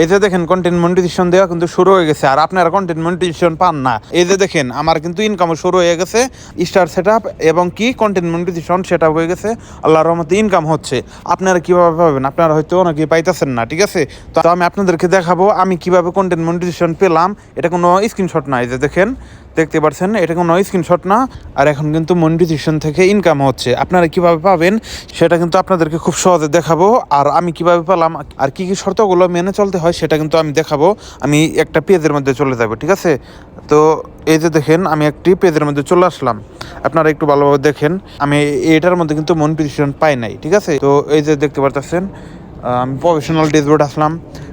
এই যে দেখেন কন্টেন্ট মনিটাইজেশন দেওয়া কিন্তু শুরু হয়ে গেছে, আর আপনারা কন্টেন্ট মনিটাইজেশন পান না। এই যে দেখেন আমার কিন্তু ইনকামও শুরু হয়ে গেছে, স্টার সেটআপ এবং কি কন্টেন্ট মনিটাইজেশন সেটআপ হয়ে গেছে, আল্লাহর রহমতে ইনকাম হচ্ছে। আপনারা কিভাবে পাবেন? আপনারা হয়তো অনেকেই পাইতেছেন না, ঠিক আছে? তো আমি আপনাদেরকে দেখাবো আমি কিভাবে কন্টেন্ট মনিটাইজেশন পেলাম। এটা কোনো স্ক্রিনশট না, এই যে দেখেন দেখতে পাচ্ছেন এটা কোনো স্ক্রিনশট না, আর এখন কিন্তু মনিটাইজেশন থেকে ইনকাম হচ্ছে। আপনারা কিভাবে পাবেন সেটা কিন্তু আপনাদেরকে খুব সহজে দেখাবো, আর আমি কিভাবে পেলাম আর কি কি শর্তগুলো মেনে চলতে হয় সেটা কিন্তু আমি দেখাবো। আমি একটা পেজের মধ্যে চলে যাব, ঠিক আছে? তো এই যে দেখেন আমি একটি পেজের মধ্যে চলে আসলাম, আপনারা একটু ভালোভাবে দেখেন। আমি এটার মধ্যে কিন্তু মনিটাইজেশন পাই নাই, ঠিক আছে? তো এই যে দেখতে পারতেছেন আমি প্রফেশনাল ড্যাশবোর্ড আসলাম।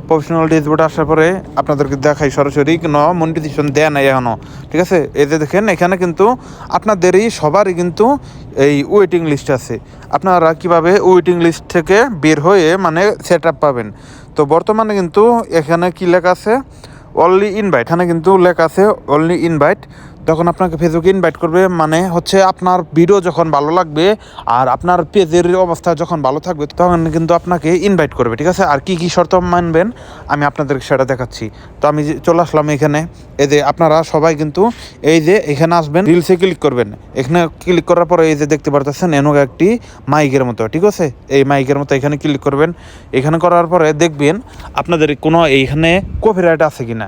প্রফেশনাল ড্যাশবোর্ড আসার পরে আপনাদেরকে দেখাই সরাসরি কোনো মনিটাইজেশন দেয় নাই এখনও, ঠিক আছে? এই যে দেখেন এখানে কিন্তু আপনাদেরই সবারই কিন্তু এই ওয়েটিং লিস্ট আছে। আপনারা কিভাবে ওয়েটিং লিস্ট থেকে বের হয়ে মানে সেট আপ পাবেন। তো বর্তমানে কিন্তু এখানে কি লেখা আছে, অনলি ইনভাইট। এখানে কিন্তু লেখা আছে অনলি ইনভাইট। তখন আপনাকে ফেসবুক ইনভাইট করবে, মানে হচ্ছে আপনার ভিডিও যখন ভালো লাগবে আর আপনার পেজের অবস্থা যখন ভালো থাকবে তখন কিন্তু আপনাকে ইনভাইট করবে, ঠিক আছে? আর কি কি শর্ত মানবেন আমি আপনাদেরকে সেটা দেখাচ্ছি। তো আমি চলে আসলাম এখানে। এই যে আপনারা সবাই কিন্তু এই যে এখানে আসবেন, রিলসে ক্লিক করবেন। এখানে ক্লিক করার পরে এই যে দেখতে পারতেছেন এনো একটি মাইকের মতো, ঠিক আছে? এই মাইকের মতো এখানে ক্লিক করবেন। এখানে করার পরে দেখবেন আপনাদের কোনো এইখানে কপিরাইট আছে কিনা,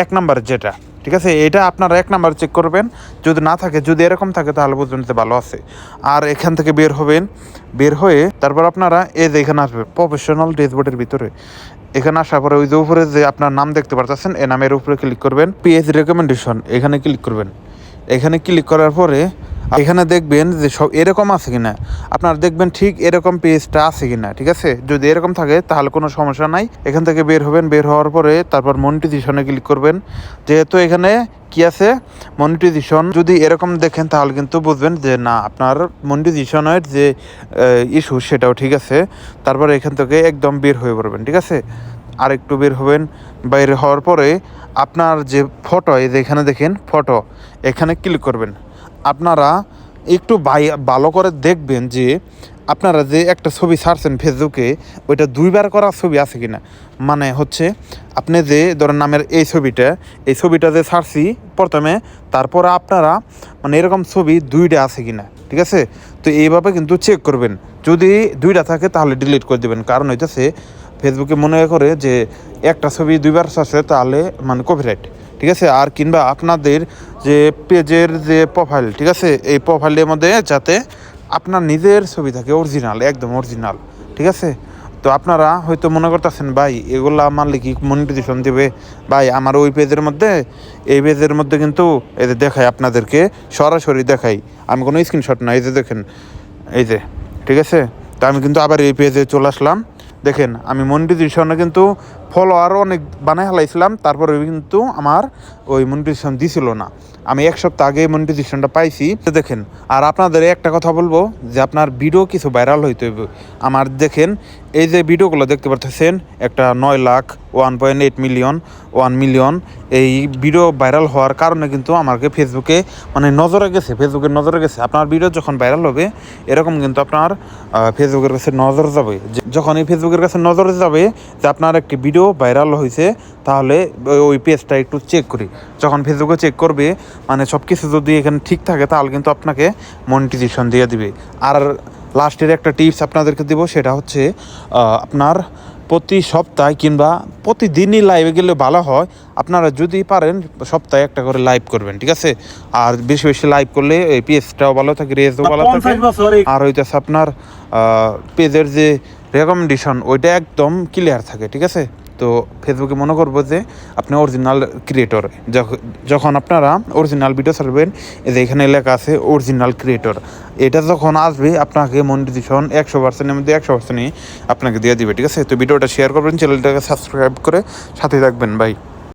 এক নাম্বার যেটা, ঠিক আছে? এটা আপনারা এক নাম্বার চেক করবেন। যদি না থাকে, যদি এরকম থাকে তাহলে বুঝবেন যে ভালো আছে। আর এখান থেকে বের হবেন, বের হয়ে তারপর আপনারা এই যে এখানে আসবেন প্রফেশনাল ড্যাশবোর্ডের ভিতরে। এখানে আসার পরে ওই যে উপরে যে আপনার নাম দেখতে পাচ্ছেন এই নামের উপরে ক্লিক করবেন, পেজ রেকমেন্ডেশন এখানে ক্লিক করবেন। এখানে ক্লিক করার পরে এখানে দেখবেন যে সব এরকম আছে কিনা, আপনারা দেখবেন ঠিক এরকম পেজটা আছে কিনা, ঠিক আছে? যদি এরকম থাকে তাহলে কোনো সমস্যা নাই। এখান থেকে বের হবেন, বের হওয়ার পরে তারপর মনিটাইজেশনে ক্লিক করবেন। যেহেতু এখানে কি আছে মনিটাইজেশন, যদি এরকম দেখেন তাহলে কিন্তু বুঝবেন যে না আপনার মনিটাইজেশনের যে ইস্যু সেটাও ঠিক আছে। তারপরে এখান থেকে একদম বের হয়ে পড়বেন, ঠিক আছে? আর একটু বের হবেন। বাইরে হওয়ার পরে আপনার যে ফটো, এই যে এখানে দেখেন ফটো, এখানে ক্লিক করবেন। আপনারা একটু ভালো করে দেখবেন যে আপনারা যে একটা ছবি ছাড়ছেন ফেসবুকে ওইটা দুইবার করা ছবি আছে কিনা। মানে হচ্ছে আপনি যে ধরেন নামের এই ছবিটা যে ছাড়ছি প্রথমে, তারপরে আপনারা মানে এরকম ছবি দুইটা আছে কিনা, ঠিক আছে? তো এইভাবে কিন্তু চেক করবেন। যদি দুইটা থাকে তাহলে ডিলিট করে দেবেন, কারণ হইতেছে ফেসবুকে মনে করে যে একটা ছবি দুইবার ছাড়ছে তাহলে মানে কপিরাইট, ঠিক আছে? আর কিংবা আপনাদের যে পেজের যে প্রোফাইল, ঠিক আছে, এই প্রোফাইলের মধ্যে যাতে আপনার নিজের ছবি থাকে অরিজিনাল, একদম অরিজিনাল, ঠিক আছে? তো আপনারা হয়তো মনে করতেছেন ভাই এগুলা মানলে কি মনিটাইজেশন দেবে? ভাই আমার ওই পেজের মধ্যে, এই পেজের মধ্যে কিন্তু এই যে দেখাই আপনাদেরকে, সরাসরি দেখাই, আমি কোনো স্ক্রিনশট না। এই যে দেখেন এই যে, ঠিক আছে? তো আমি কিন্তু আবার এই পেজে চলে আসলাম। দেখেন আমি মনিটাইজেশনে কিন্তু ফলোয়ার অনেক বানাই হালাইছিলাম, তারপরে কিন্তু আমার ওই মনিটাইজেশন দিছিল না। আমি এক সপ্তাহ আগে মনিটাইজেশনটা পাইছি। দেখেন আর আপনাদের একটা কথা বলবো যে আপনার ভিডিও কিছু ভাইরাল হইতে হবে। আমার দেখেন এই যে ভিডিওগুলো দেখতে পাচ্ছেন, একটা 9 লাখ 1.8 মিলিয়ন 1 মিলিয়ন এই ভিডিও ভাইরাল হওয়ার কারণে কিন্তু আমাকে ফেসবুকে মানে ফেসবুকের নজরে গেছে। আপনার ভিডিও যখন ভাইরাল হবে এরকম কিন্তু আপনার ফেসবুকের কাছে নজর যাবে। যখন এই ফেসবুকের কাছে নজর যাবে যে আপনার একটি ভিডিও ভাইরাল হয়েছে, তাহলে ওই পেজটা একটু চেক করি। যখন ফেসবুকে চেক করবে মানে সব কিছু যদি এখানে ঠিক থাকে তাহলে কিন্তু আপনাকে মনিটাইজেশন দিয়ে দিবে। আর লাস্টের একটা টিপস আপনাদেরকে দেবো, সেটা হচ্ছে আপনার প্রতি সপ্তাহে কিংবা প্রতিদিনই লাইভে গেলে ভালো হয়। আপনারা যদি পারেন সপ্তাহে একটা করে লাইভ করবেন, ঠিক আছে? আর বেশি বেশি লাইভ করলে এই পেজটাও ভালো থাকে, রেজও ভালো থাকে। আর হইতেছে আপনার পেজের যে রেকমেন্ডেশন ওইটা একদম ক্লিয়ার থাকে, ঠিক আছে? তো ফেসবুকে মনে করবো যে আপনি অরিজিনাল ক্রিয়েটর। যখন আপনারা অরিজিনাল ভিডিও ছাড়বেন, এই যে এখানে লেখা আছে অরিজিনাল ক্রিয়েটর, এটা যখন আসবে আপনাকে মনিটাইজেশন 100%-এর মধ্যে 100%ই আপনাকে দিয়ে দিবে, ঠিক আছে? তো ভিডিওটা শেয়ার করবেন, চ্যানেলটাকে সাবস্ক্রাইব করে সাথে থাকবেন ভাই।